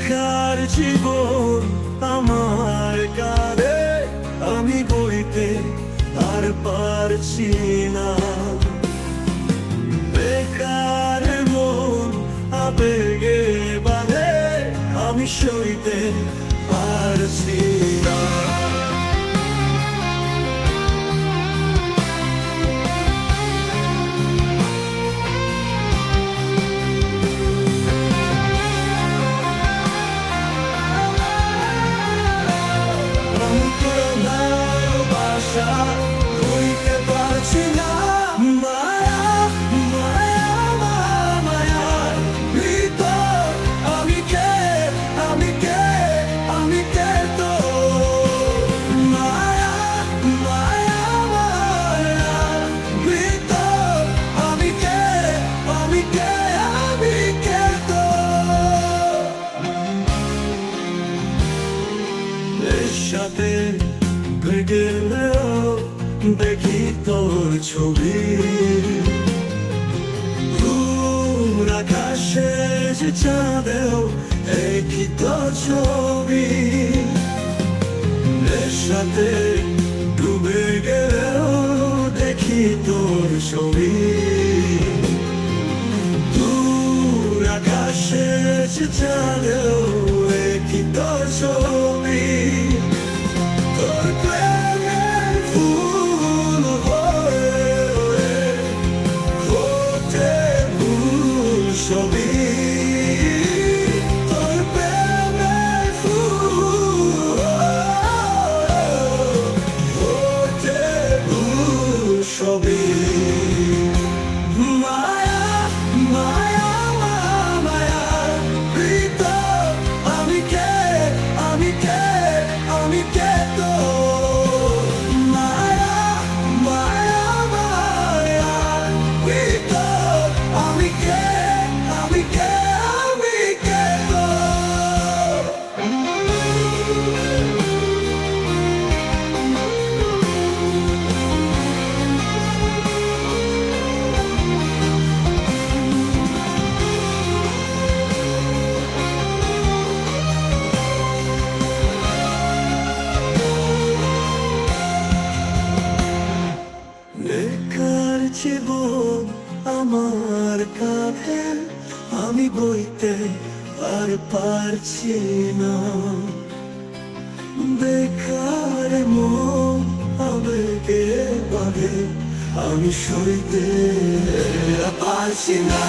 বেকার জীবন আমার কাঁধে, আমি বইতে আর পারছি না। বেকার মন আবেগে বাঁধে, আমি সইতে পারছি না। বইতে পারছি না, মায়া মায়া মায়ার ভিতর আমি কে, আমি কে, আমি কে তো। মায়া মায়া মায়ার ভিতর আমি কে, আমি কে, আমি কে তো। এর সাথে গেলেও দেখি তোর ছবি, দূর আকাশে যে চাঁদেও দেখি তোর ছবি। এর সাথে ডুবে গেলেও দেখি তোর ছবি, দূর আকাশে যে চাঁদেও দেখি তোর ছবি। তোর প্রেমের ফুল হয়ে ফোটে ফুল ছবি, তোর প্রেমের ফুল ফোটে ফুল ছবি। মায়া মায়া মায়ার ভিতর আমি কে, আমি কে, আমি কে তো। মায়া মায়া মায়ার ভিতর আমি কে, আমি কে, আমি কে তো। বেকার জীবন আমার কাঁধে, আমি বইতে আর পারছি না। বেকার মন আবেগে বাঁধে, আমি সইতে পারছি না।